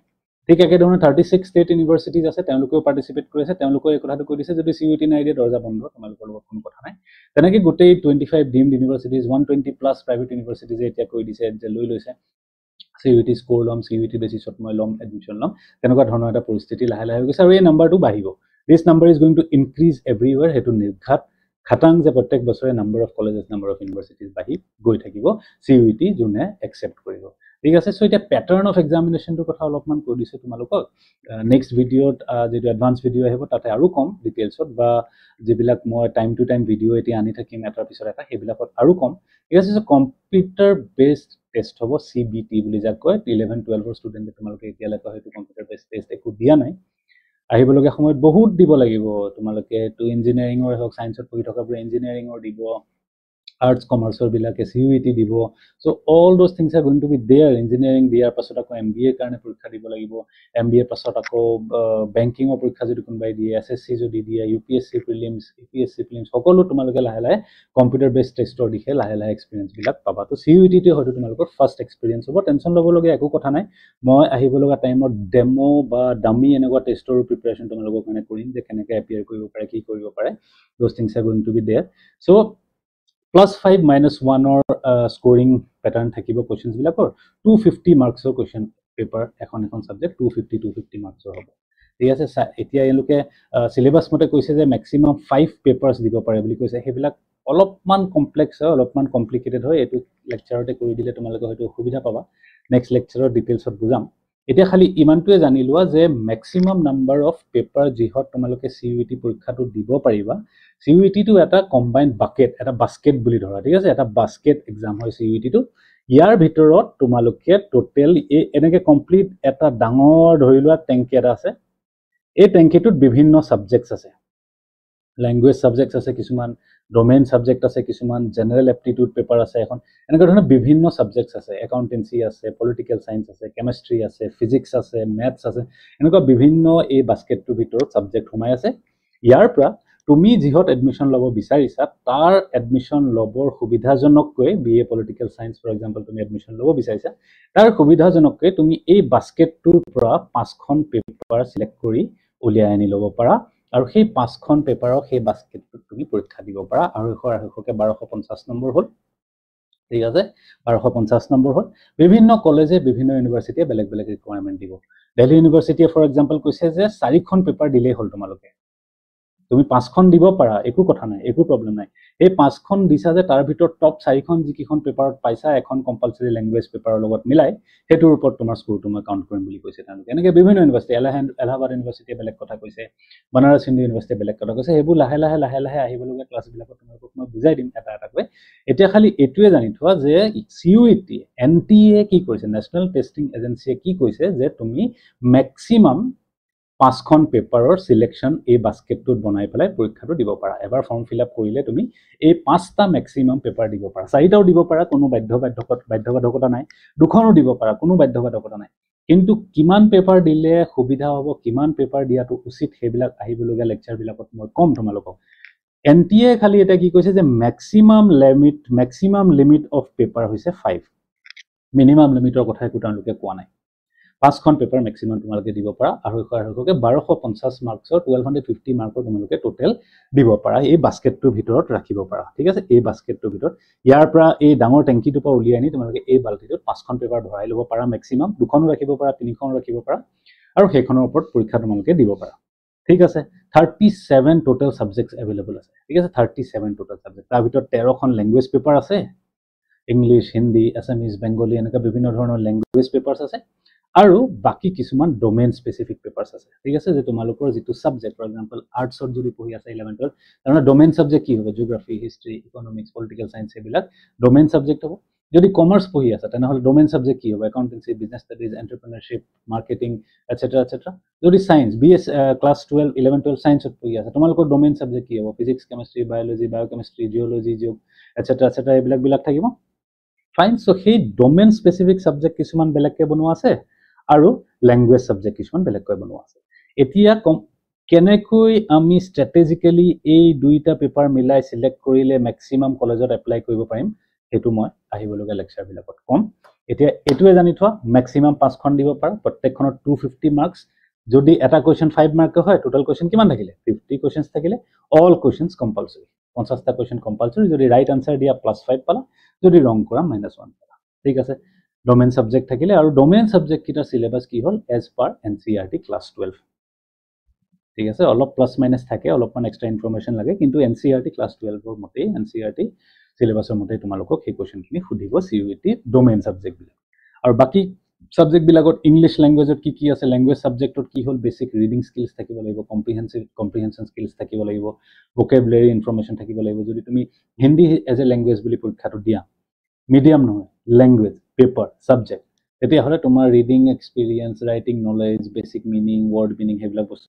ঠিক একেধৰণে 36 ষ্টেট ইউনিভাৰ্চিটিজ আছে তেওঁলোকেও পাৰ্টিচিপেট কৰিছে তেওঁলোকে এই কথাটো কৈ দিছে যদি CUET নাই দিয়ে দৰ্জা বন্ধ তোমালোকৰ লগত কোনো কথা নাই তেনেকৈ গোটেই 25 ডিমড ইউনিভাৰ্চিটিজ 120 প্লাছ প্ৰাইভেট ইউনিভাৰ্চিটিজে এতিয়া কৈ দিছে যে লৈ লৈছে CUET স্ক'ৰ ল'ম CUET বেচিছত মই ল'ম এডমিশ্যন ল'ম তেনেকুৱা ধৰণৰ এটা পৰিস্থিতি লাহে লাহে হৈ গৈছে আৰু এই নাম্বাৰটো বাঢ়িব this number is going to increase everywhere সেইটো নিৰ্ঘাত খাটাং যে প্ৰত্যেক বছৰে number of colleges number of universities বাঢ়ি গৈ থাকিব CUET যোনে একচেপ্ট কৰিব ঠিক আছে চ' এতিয়া পেটাৰ্ণ অফ এক্সামিনেশ্যনটোৰ কথা অলপমান কৈ দিছোঁ তোমালোকক নেক্সট ভিডিঅ'ত যিটো এডভান্স ভিডিঅ' আহিব তাতে আৰু কম ডিটেইলছত বা যিবিলাক মই টাইম টু টাইম ভিডিঅ' এতিয়া আনি থাকিম এটাৰ পিছত এটা সেইবিলাকত আৰু কম ঠিক আছে চ' কম্পিউটাৰ বেছড টেষ্ট হ'ব CBT বুলি যাক কয় 11 12ৰ ষ্টুডেণ্টে তোমালোকে এতিয়ালৈকে হয়তো কম্পিউটাৰ বেছড টেষ্ট একো দিয়া নাই আহিবলগীয়া সময়ত বহুত দিব লাগিব তোমালোকে এইটো ইঞ্জিনিয়াৰিঙৰ হওক ছায়েন্সত পঢ়ি থকাবোৰে ইঞ্জিনিয়াৰিঙৰ দিব আৰ্টছ কমাৰ্চৰ বিলাকে CUET দিব so' all those things are going to be there engineering দিয়াৰ পাছত আকৌ MBA কাৰণে পৰীক্ষা দিব লাগিব MBA পাছত আকৌ বেংকিঙৰ পৰীক্ষা যদি কোনোবাই দিয়ে SSC যদি দিয়ে UPSC প্ৰিলিমছ UPSC প্ৰিলিমছ সকলো তোমালোকে লাহে লাহে কম্পিউটাৰ বেছড টেষ্টৰ দিশে লাহে লাহে এক্সপিৰিয়েঞ্চবিলাক পাবা তো CUET হয়তো তোমালোকৰ ফাৰ্ষ্ট এক্সপিৰিয়েঞ্চ হ'ব টেনশ্যন ল'বলগীয়া একো কথা নাই মই আহিব লগা টাইমত ডেমো বা ডামি এনেকুৱা টেষ্টৰ প্ৰিপাৰেশ্যন তোমালোকৰ কাৰণে কৰিম যে কেনেকৈ এপিয়াৰ কৰিব পাৰে কি কৰিব পাৰে those things are going to be there so' +5 -1ৰ স্কোৰিং পেটাৰ্ণ থাকিব কুৱেশ্যনছবিলাকৰ 250 মাৰ্কছৰ কুৱেশ্যন পেপাৰ এখন ছাবজেক্ট 250 মাৰ্কছৰ হ'ব ঠিক আছে এতিয়া এওঁলোকে চিলেবাছ মতে কৈছে যে মেক্সিমাম 5 পেপাৰ্ছ দিব পাৰে বুলি কৈছে সেইবিলাক অলপমান কমপ্লেক্স হয় অলপমান কমপ্লিকেটেড হয় এইটো লেকচাৰতে কৰি দিলে তোমালোকে হয়তো অসুবিধা পাবা নেক্সট লেকচাৰৰ ডিটেইলছত বুজাম এতিয়া খালি ইমানটোৱে জানি লোৱা যে মেক্সিমাম নাম্বাৰ অফ পেপাৰ যিহত তোমালোকে CUET পৰীক্ষাটো দিব পাৰিবা CUET-টো এটা কম্বাইণ্ড বাকেট এটা বাস্কেট বুলি ধৰা ঠিক আছে এটা বাস্কেট এক্সাম হয় CUET-টো ইয়াৰ ভিতৰত তোমালোকে টোটেল এনেকৈ কমপ্লিট এটা ডাঙৰ ধৰি লোৱা টেংকি এটা আছে এই টেংকিটোত বিভিন্ন ছাবজেক্টছ আছে লেংগুৱেজ ছাবজেক্টছ আছে কিছুমান ডোমেইন ছাবজেক্ট আছে কিছুমান জেনেৰেল এপ্টিটিউড পেপাৰ আছে এখন এনেকুৱা ধৰণৰ বিভিন্ন ছাবজেক্টছ আছে একাউণ্টেঞ্চি আছে পলিটিকেল চায়েন্স আছে কেমেষ্ট্ৰি আছে ফিজিক্স আছে মেথছ আছে এনেকুৱা বিভিন্ন এই বাস্কেটটোৰ ভিতৰত ছাবজেক্ট সোমাই আছে ইয়াৰ পৰা তুমি যিহত এডমিশ্যন ল'ব বিচাৰিছা তাৰ এডমিশ্যন ল'বৰ সুবিধাজনককৈ BA political science for example তুমি এডমিশ্যন ল'ব বিচাৰিছা তাৰ সুবিধাজনককৈ তুমি এই বাস্কেটটোৰ পৰা 5খন পেপাৰ চিলেক্ট কৰি উলিয়াই আনি ল'ব পাৰা আৰু সেই 5খন পেপাৰক সেই বাস্কেটটোত তুমি পৰীক্ষা দিব পাৰা 250কে 1250 নম্বৰ হ'ল ঠিক আছে 1250 নম্বৰ হ'ল বিভিন্ন কলেজে বিভিন্ন ইউনিভাৰ্চিটিয়ে বেলেগ বেলেগ ৰিকুৱাৰমেণ্ট দিব দিল্লী ইউনিভাৰ্চিটিয়ে ফৰ এক্সাম্পল কৈছে যে 4খন পেপাৰ দিলেই হ'ল তোমালোকে তুমি 5খন দিব পাৰা একো কথা নাই একো প্ৰবলেম নাই এই 5খন দিছা যে তাৰ ভিতৰত টপ 4খন যিকিখন পেপাৰত পাইছা এখন কম্পালসৰি ল্যাঙ্গুৱেজ পেপাৰৰ লগত মিলাই হেতুৰ ওপৰত তোমাৰ স্কোৰটো মই কাউন্ট কৰিম বুলি কৈছে তেওঁলোকে এনেকৈ বিভিন্ন ইউনিভাৰ্সিটি এলাহাবাদ ইউনিভাৰ্সিটি বেলেগ কথা কৈছে বনাৰস হিন্দু ইউনিভাৰ্সিটি বেলেগ কথা কৈছে হেবু লাহে লাহে আহিবলগা ক্লাছবিলাকত তোমালোকক মই বুজাই দিম এটা এটাকৈ এতিয়া খালি এটুৱে জানি থোৱা যে সিইউটি এনটিএ কি কৈছে নেশনাল টেস্টিং এজেন্সিয়ে কি কৈছে যে তুমি ম্যাক্সিমাম 5খন পেপাৰৰ সিলেকশন এই বাস্কেটটোত বনাই পেলাই পৰীক্ষাটো দিব পাৰা এবাৰ ফৰ্ম ফিল আপ কৰিলে তুমি এই 5টা ম্যাক্সিমাম পেপাৰ দিব পাৰা 4টাও দিব পাৰা কোনো বাধ্যবাধকতা নাই দুখনো দিব পাৰা কোনো বাধ্যবাধকতা নাই কিন্তু কিমান পেপাৰ দিলে সুবিধা হ'ব কিমান পেপাৰ দিয়াটো উচিত হেবিলাক আহিবলগা লেকচাৰ বিলাকত মই কম তোমালোকক এনটিএ খালি এটা কি কৈছে যে ম্যাক্সিমাম লিমিট অফ পেপাৰ হৈছে 5 মিনিমাম লিমিটৰ কথা একো তেওঁলোকে কোৱা নাই 5খন পেপাৰ ম্যাক্সিমাম তোমালোকে দিব পাৰা আৰু এখৰকে 1250 মাৰ্কছৰ 1250 মাৰ্কৰ তোমালোকে টোটাল দিব পাৰা এই বাস্কেটটোৰ ভিতৰত ৰাখিব পাৰা ঠিক আছে এই বাস্কেটটোৰ ভিতৰত ইয়াৰ পৰা এই ডাঙৰ টেংকিটোৰ পৰা উলিয়াই আনি তোমালোকে এই বালতিটোত 5খন পেপাৰ ভৰাই ল'ব পাৰা ম্যাক্সিমাম দুখনো ৰাখিব পাৰা তিনিখন ৰাখিব পাৰা আৰু সেইখনৰ ওপৰত পৰীক্ষা তোমালোকে দিব পাৰা ঠিক আছে 37 টোটাল সাবজেক্টস अवेलेबल আছে ঠিক আছে 37 টোটাল সাবজেক্ট তাৰ ভিতৰত 13খন ল্যাঙ্গুৱেজ পেপাৰ আছে ইংলিশ হিন্দী আসামিজ বেঙ্গলি এনেকা বিভিন্ন ধৰণৰ ল্যাঙ্গুৱেজ পেপাৰছ আছে আৰু বাকি কিছুমান ডোমেইন স্পেসিফিক পেপাৰছ আছে ঠিক আছে যে তোমালোকৰ যেটো সাবজেক্ট ফৰ এক্সাম্পল আৰ্টছৰ যদি পঢ়ি আছে 11th তাৰমানে ডোমেইন সাবজেক্ট কি হ'ব geography history economics political science এবিলাক ডোমেইন সাবজেক্ট হ'ব যদি কমাৰ্স পঢ়ি আছে তেনেহলে ডোমেইন সাবজেক্ট কি হ'ব একাউন্টেন্সি বিজনেস স্টাডিজ এন্টাৰপ্ৰেনাৰশিপ মাৰ্কেটিং এটসেট্ৰা এটসেট্ৰা যদি সায়েন্স বিএস ক্লাস 12 11 12 সায়েন্সত পঢ়ি আছে তোমালোকৰ ডোমেইন সাবজেক্ট কি হ'ব physics chemistry biology biochemistry geology geo etcetera etcetera এইবিলাক থাকিব ফাইন সো সেই ডোমেইন স্পেসিফিক সাবজেক্ট কিছুমান বেলেগকে বনোৱা আছে আৰু ল্যাঙ্গুৱেজ সাবজেক্ট কিছুমান বেলেগকৈ বনোৱা আছে এতিয়া কেনেকৈ আমি স্ট্ৰ্যাটেজিক্যালি এই দুইটা পেপাৰ মিলাই সিলেক্ট কৰিলে ম্যাক্সিমাম কলেজত এপ্লাই কৰিব পাৰিম হেতু মই আহিবলগা লেকচাৰ বিলাকত কম এতিয়া এটুৱে জানি থোৱা ম্যাক্সিমাম 5খন দিব পাৰা প্ৰত্যেকখনত 250 মাৰ্কস যদি এটা কোৱেশ্চন 5 মাৰ্কৰ হয় টোটাল কোৱেশ্চন কিমান থাকিলে 50 কোৱেশ্চনস থাকিলে all questions compulsory 50টা question compulsory যদি ৰাইট আনসাৰ দিয়া +5 পালা যদি ৰং কৰা -1 পালা ঠিক আছে ডোমেইন সাবজেক্ট থাকিলে আৰু ডোমেইন সাবজেক্ট কিটা সিলেবাস কি হল এজ পাৰ এনসিইআৰটি ক্লাস 12 ঠিক আছে অলপ প্লাস মাইনাস থাকে অলপমান এক্সট্ৰা ইনফৰমেশন লাগে কিন্তু এনসিইআৰটি ক্লাস 12 ৰ মতে এনসিইআৰটি সিলেবাসৰ মতে তোমালোকক এই কোৱেশ্চনখিনি সুধিব সিইউটি ডোমেইন সাবজেক্ট বিলাক আৰু বাকি সাবজেক্ট বিলাকত ইংলিশ ল্যাঙ্গুৱেজত কি আছে ল্যাঙ্গুৱেজ সাবজেক্টত কি হল বেসিক ৰিডিং স্কিলস থাকিব লাগিব কম্প্ৰিহেনশন স্কিলস থাকিব লাগিব ভোকেবুলাৰি ইনফৰমেশন থাকিব লাগিব যদি তুমি হিন্দী এজ এ ল্যাঙ্গুৱেজ বুলি পৰীক্ষাটো দিয়া মিডিয়াম নহয় ল্যাঙ্গুৱেজ পেপাৰ সাবজেক্ট এতিয়া হলে তোমাৰ reading experience writing knowledge basic meaning word meaning হেবিলাক বস্তু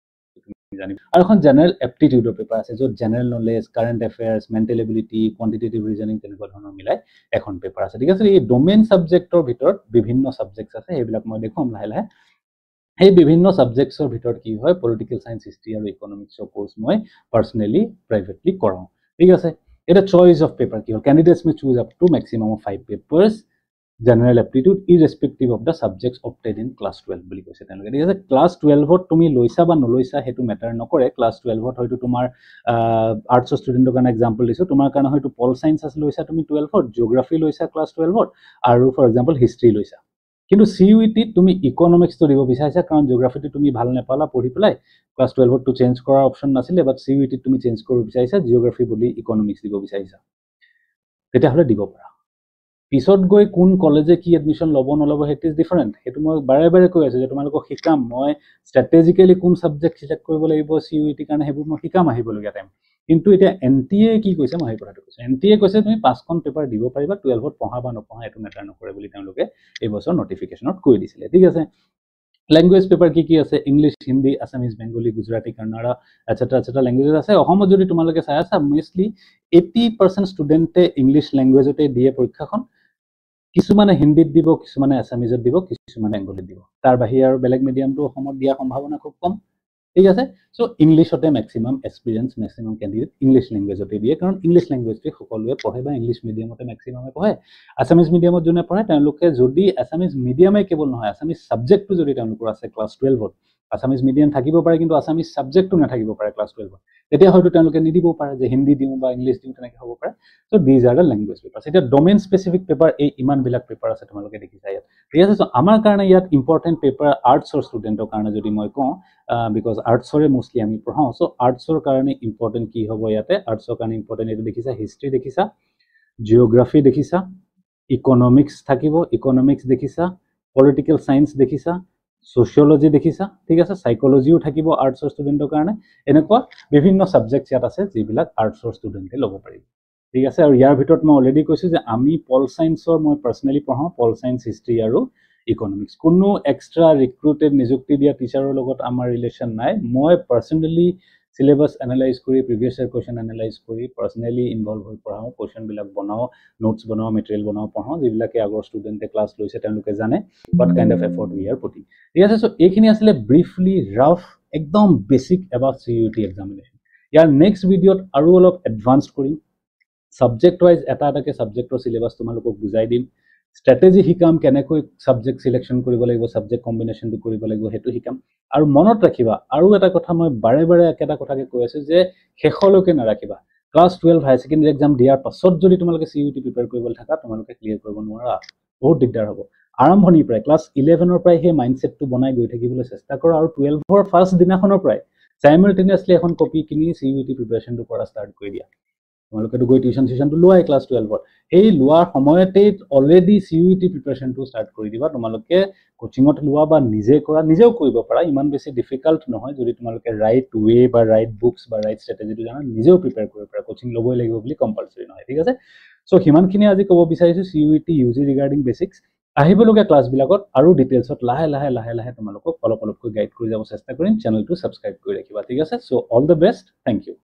জানিব আৰু এখন জেনাৰেল এপ্টিটিউডৰ পেপাৰ আছে যত general knowledge current affairs mental ability quantitative reasoning তেনেকুৱা ধৰণৰ মিলাই এখন পেপাৰ আছে ঠিক আছে এই ডোমেইন সাবজেক্টৰ ভিতৰত বিভিন্ন সাবজেক্টস আছে এইবিলাক মই দেখুৱাম লাহে লাহে এই বিভিন্ন সাবজেক্টছৰ ভিতৰত কি হয় পলিটিক্যাল সায়েন্স হিষ্ট্ৰি আৰু ইকোনমিক্সৰ কোৰ্স মই পাৰ্সোনালি প্ৰাইভেটলি কৰাও ঠিক আছে এটা চয়েস অফ পেপাৰ কি হল candidates may choose up to maximum of 5 papers general aptitude irrespective of the subjects opted in class 12 বুলি কৈছে তেওঁলোকে ঠিক আছে ক্লাস 12 ত তুমি লৈছা বা নলৈছা হেতু মেটাৰ নকৰে ক্লাস 12 ত হয়তো তোমাৰ আৰ্টছ ষ্টুডেন্টৰ কাৰণে এক্সাম্পল দিছো তোমাৰ কাৰণে হয়তো পল সায়েন্স আছে লৈছা তুমি 12 ত জিওগ্ৰাফি লৈছা ক্লাস 12 ত আৰু ফৰ এক্সাম্পল হিষ্ট্ৰি লৈছা কিন্তু সিইউটি তুমি ইকোনমিক্স তো দিব বিচাৰিছা কাৰণ জিওগ্ৰাফিটো তুমি ভাল নেপালা পঢ়ি পেলাই ক্লাস 12 ত চেঞ্জ কৰাৰ অপচন নাছিলে বাট সিইউটি তুমি চেঞ্জ কৰিব বিচাৰিছা জিওগ্ৰাফি বুলি ইকোনমিক্স দিব বিচাৰিছা তেতিয়া হলে দিব পাৰা পিছত গৈ কোন কলেজে কি এডমিশন লব নলব হেট ইজ ডিফারেন্ট হেতু মই বাৰে কৈ আছে যে তোমালোকক শিকাম মই স্ট্ৰ্যাটেজিক্যালি কোন সাবজেক্ট সিলেক্ট কৰিব লাগিব সিইউটি কাৰণে হেবু মই শিকাম আহিবলগীয়া টাইম কিন্তু এটা এনটিএ কি কৈছে মই এই কথাটো কৈছো এনটিএ কৈছে তুমি 5খন পেপাৰ দিব পাৰিবা 12ত পঢ়া বা নপঢ়া এটো মেটাৰ নকৰে বুলি তেওঁলোকে এই বছৰ নটিফিকেশনত কৈ দিছিলে ঠিক আছে ল্যাঙ্গুৱেজ পেপাৰ কি আছে English Hindi Assamese Bengali Gujarati Kannada etcetera etcetera language আছে অসমত যদি তোমালোকে চাই আছা মোষ্টলি 80% ষ্টুডেন্টে ইংলিশ ল্যাঙ্গুৱেজতে দিয়ে পৰীক্ষাখন কিছুমানে হিন্দীত দিব কিছুমানে আসামিজত দিব কিছুমানে বেঙ্গলীত দিব তাৰ বাহিৰে আৰু বেলেগ মিডিয়ামটো অসমত দিয়া সম্ভাৱনা খুব কম ঠিক আছে সো ইংলিশতে maximum experience maximum candidate English ল্যাঙ্গুৱেজতে দিয়ে কাৰণ ইংলিশ ল্যাঙ্গুৱেজটো সকলোৱে পঢ়ে বা ইংলিশ মিডিয়ামতে ম্যাক্সিমামে পঢ়ে আসামিজ মিডিয়ামত যোনে পঢ়ে তেওঁলোকে যদি আসামিজ মিডিয়ামে কেৱল নহয় আসামিজ সাবজেক্টটো যদি তেওঁলোকৰ আছে ক্লাস 12ত আছামিজ মিডিয়াম থাকিব পাৰে কিন্তু আছামিজ সাবজেক্টটো নাথাকিব পাৰে ক্লাছ 12 তেতিয়া হয়তো তেওঁলোকে নিদিব পাৰে যে হিন্দী দিওঁ বা ইংলিছ দিওঁ তেনেকৈ হ'ব পাৰে so these are the language papers এটা ডোমেইন স্পেসিফিক পেপাৰ এই ইমান বিলাক পেপাৰ আছে তোমালোকে দেখিছা ইয়াত ঠিক আছে সো আমাৰ কাৰণে ইয়াত ইম্পৰ্টেন্ট পেপাৰ আৰ্টছৰ ষ্টুডেন্টৰ কাৰণে যদি মই কওঁ বিকজ আৰ্টছৰে মোস্টলি আমি পঢ়াওঁ সো আৰ্টছৰ কাৰণে ইম্পৰ্টেন্ট কি হ'ব ইয়াতে আৰ্টছৰ কাৰণে ইম্পৰ্টেন্ট এটো দেখিছা হিষ্ট্ৰি দেখিছা জিওগ্ৰাফি দেখিছা ইকোনমিক্স থাকিব ইকোনমিক্স দেখিছা পলিটিক্যাল সায়েন্স দেখিছা সোশিয়োলজি দেখিছা ঠিক আছে সাইকোলজিও থাকিব আৰ্টছৰ ষ্টুডেন্টৰ কাৰণে এনেকুৱা বিভিন্ন সাবজেক্টছ ইয়াত আছে যিবিলাক আৰ্টছৰ ষ্টুডেন্টে ল'ব পাৰিব ঠিক আছে আৰু ইয়াৰ ভিতৰত মই অলৰেডি কৈছো যে আমি পল সায়েন্সৰ মই পাৰ্সোনালি পঢ়াওঁ পল সায়েন্স হিষ্ট্ৰি আৰু ইকোনমিক্স কোনো এক্সট্ৰা ৰিক্ৰুটেড নিযুক্তি দিয়া টিচাৰৰ লগত আমাৰ ৰিলেশন নাই মই পাৰ্সোনালি সিলেবাস এনালাইজ কৰি প্ৰিভিয়াস ইয়াৰ কোৱেশ্চন এনালাইজ কৰি পাৰ্সোনালি ইনভলভ হৈ পঢ়াওঁ কোৱেশ্চন বিলাক বনাওঁ নোটস বনাওঁ মেটেৰিয়েল বনাওঁ পঢ়াওঁ যিবিলাকে আগৰ ষ্টুডেন্টে ক্লাছ লৈছে তেওঁলোকে জানে what kind of effort we are putting ঠিক আছে সো এইখিনি আসলে ব্রিফলি রাফ একদম বেসিক অ্যাবাউট সিইউটি এক্সামিনেশন ইয়াৰ নেক্সট ভিডিওত আৰু অলপ এডভান্সড কৰিম সাবজেক্ট ওয়াইজ এটা এটাকে সাবজেক্টৰ সিলেবাস তোমালোকক বুজাই দিম স্ট্ৰেটেজি শিকাম কেনেকৈ সাবজেক্ট সিলেকশন কৰিব লাগিব সাবজেক্ট কম্বিনেশনটো কৰিব লাগিব হেতু শিকাম আৰু মনত ৰাখিবা আৰু এটা কথা মই বাৰে বাৰে একেটা কথাকে কৈ আছো যে শেষলৈকে নাৰাখিবা ক্লাস 12 হাই সেকেন্ডাৰী এক্সাম দিয়াৰ পাছত যদি তোমালোকে সিইউটি প্ৰিপেয়াৰ কৰিবলৈ থাকা তোমালোকে ক্লিয়াৰ কৰিব নোৱাৰা বহুত দিগদাৰ হ'ব আৰম্ভণিৰ পৰাই ক্লাস 11ৰ পৰাই হে মাইন্ডসেটটো বনাই গৈ থাকিবলৈ চেষ্টা কৰা আৰু 12ৰ ফাৰ্স্ট দিনাখনৰ পৰাই সাইমালটেনিয়াসলি এখন কপি কিনি সিইউটি প্ৰিপাৰেচনটো কৰা ষ্টাৰ্ট কৰি দিয়া তোমালোকেতো গৈ টিউশন সেশনটো লোৱাই ক্লাস 12ৰ এই লোৱাৰ সময়তে অলৰেডি সিইউটি প্ৰিপাৰেচনটো ষ্টাৰ্ট কৰি দিবা তোমালোকে কোচিংত লোৱা বা নিজে কৰা নিজেও কৰিব পাৰা ইমান বেছি ডিফিকাল্ট নহয় যদি তোমালোকে ৰাইট ওয়ে বা ৰাইট বুকস বা ৰাইট ষ্ট্ৰেটেজিটো জানা নিজেও প্ৰিপেয়াৰ কৰিব পাৰা কোচিং ল'বই লাগিব বুলি কম্পালসৰি নহয় ঠিক আছে সো হিমানখিনি আজি ক'ব বিচাৰিছো সিইউটি ইউজি ৰিগাৰ্ডিং বেসিক্স আহিবলগীয়া ক্লাছবিলাকত আৰু ডিটেইলছত লাহে লাহে তোমালোকক অলপ অলপকৈ গাইড কৰি যাব চেষ্টা কৰিম চেনেলটো সাবস্ক্ৰাইব কৰি ৰাখিবা ঠিক আছে so all the best thank U